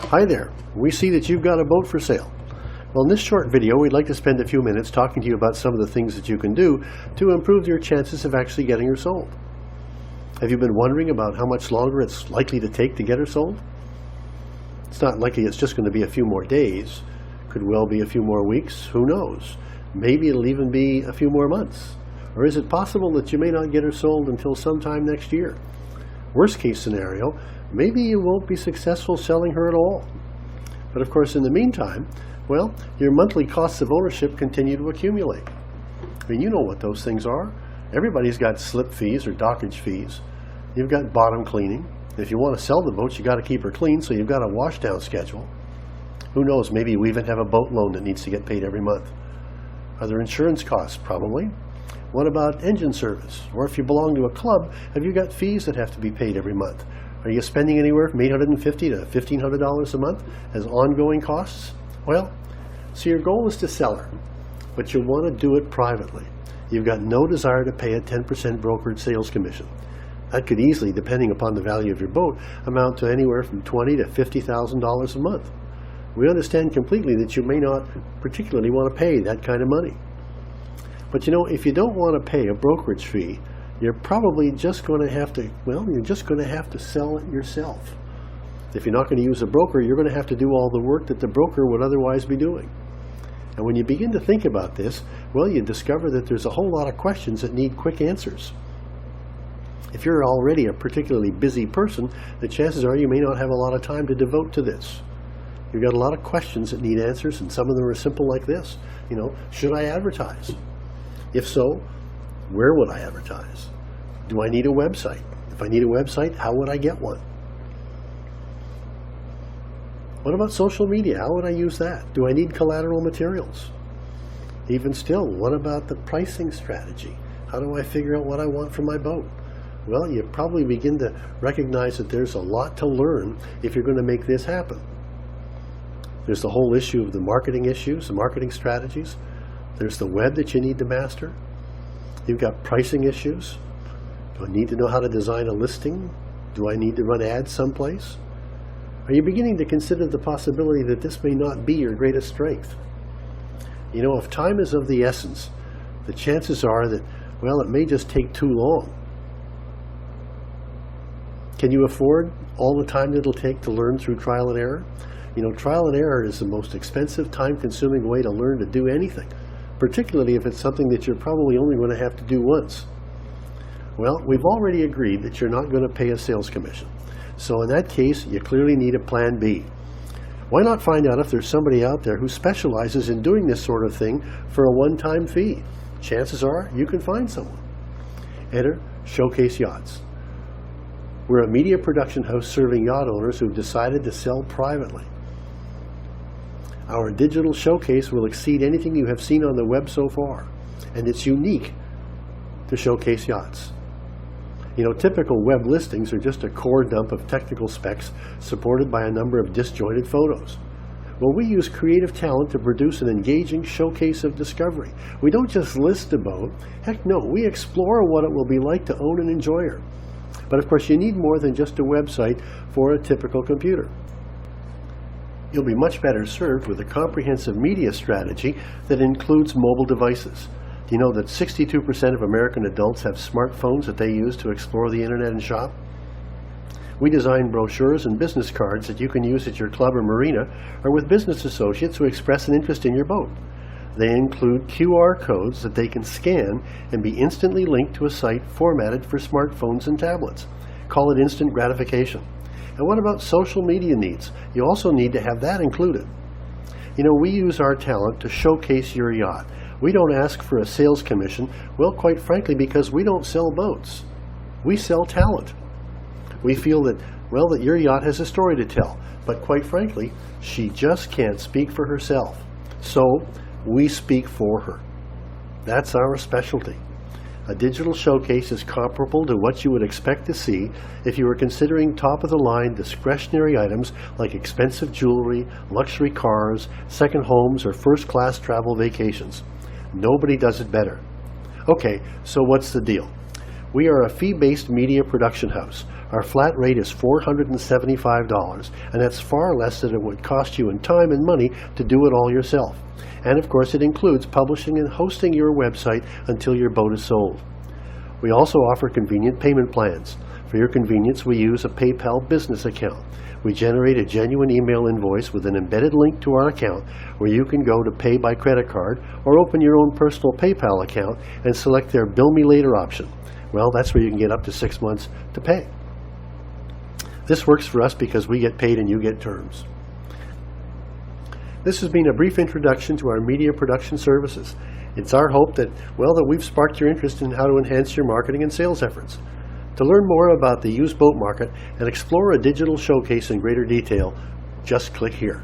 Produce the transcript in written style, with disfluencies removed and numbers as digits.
Hi there, we see that you've got a boat for sale. Well, in this short video, we'd like to spend a few minutes talking to you about some of the things that you can do to improve your chances of actually getting her sold. Have you been wondering about how much longer it's likely to take to get her sold? It's not likely it's just going to be a few more days. Could well be a few more weeks, who knows? Maybe it'll even be a few more months. Or is it possible that you may not get her sold until sometime next year? Worst case scenario, maybe you won't be successful selling her at all. But of course, in the meantime, well, your monthly costs of ownership continue to accumulate. I mean, you know what those things are. Everybody's got slip fees or dockage fees. You've got bottom cleaning. If you want to sell the boat, you got to keep her clean, so you've got a wash down schedule. Who knows, maybe you even have a boat loan that needs to get paid every month. Are there insurance costs? Probably. What about engine service? Or if you belong to a club, have you got fees that have to be paid every month? Are you spending anywhere from $850 to $1,500 a month as ongoing costs? Well, so your goal is to sell her, but you want to do it privately. You've got no desire to pay a 10% brokered sales commission. That could easily, depending upon the value of your boat, amount to anywhere from $20,000 to $50,000 a month. We understand completely that you may not particularly want to pay that kind of money. But you know, if you don't want to pay a brokerage fee, you're probably just going to have to, you're just going to have to sell it yourself. If you're not going to use a broker, you're going to have to do all the work that the broker would otherwise be doing. And when you begin to think about this, well, you discover that there's a whole lot of questions that need quick answers. If you're already a particularly busy person, the chances are you may not have a lot of time to devote to this. You've got a lot of questions that need answers, and some of them are simple like this. You know, should I advertise? If so, where would I advertise? Do I need a website? If I need a website, how would I get one? What about social media? How would I use that? Do I need collateral materials? Even still, what about the pricing strategy? How do I figure out what I want for my boat? Well, you probably begin to recognize that there's a lot to learn if you're going to make this happen. There's the whole issue of the marketing issues, the marketing strategies. There's the web that you need to master. You've got pricing issues. Do I need to know how to design a listing? Do I need to run ads someplace? Are you beginning to consider the possibility that this may not be your greatest strength? You know, if time is of the essence, the chances are that, well, it may just take too long. Can you afford all the time that it'll take to learn through trial and error? You know, trial and error is the most expensive, time-consuming way to learn to do anything, particularly if it's something that you're probably only going to have to do once. Well, we've already agreed that you're not going to pay a sales commission. So in that case, you clearly need a plan B. Why not find out if there's somebody out there who specializes in doing this sort of thing for a one-time fee? Chances are you can find someone. Enter Showcase Yachts. We're a media production house serving yacht owners who've decided to sell privately. Our digital showcase will exceed anything you have seen on the web so far, and it's unique to Showcase Yachts. You know, typical web listings are just a core dump of technical specs supported by a number of disjointed photos. Well, we use creative talent to produce an engaging showcase of discovery. We don't just list a boat. Heck no, we explore what it will be like to own and enjoy her. But of course, you need more than just a website for a typical computer. You'll be much better served with a comprehensive media strategy that includes mobile devices. Do you know that 62% of American adults have smartphones that they use to explore the internet and shop? We design brochures and business cards that you can use at your club or marina or with business associates who express an interest in your boat. They include QR codes that they can scan and be instantly linked to a site formatted for smartphones and tablets. Call it instant gratification. And what about social media needs? You also need to have that included. You know, we use our talent to showcase your yacht. We don't ask for a sales commission, well, quite frankly, because we don't sell boats. We sell talent. We feel that, well, that your yacht has a story to tell, but quite frankly, she just can't speak for herself. So, we speak for her. That's our specialty. A digital showcase is comparable to what you would expect to see if you were considering top-of-the-line discretionary items like expensive jewelry, luxury cars, second homes, or first-class travel vacations. Nobody does it better. Okay, so what's the deal? We are a fee-based media production house. Our flat rate is $475, and that's far less than it would cost you in time and money to do it all yourself. And of course, it includes publishing and hosting your website until your boat is sold. We also offer convenient payment plans. For your convenience, we use a PayPal business account. We generate a genuine email invoice with an embedded link to our account where you can go to pay by credit card or open your own personal PayPal account and select their Bill Me Later option. Well, that's where you can get up to 6 months to pay. This works for us because we get paid and you get terms. This has been a brief introduction to our media production services. It's our hope that we've sparked your interest in how to enhance your marketing and sales efforts. To learn more about the used boat market and explore a digital showcase in greater detail, just click here.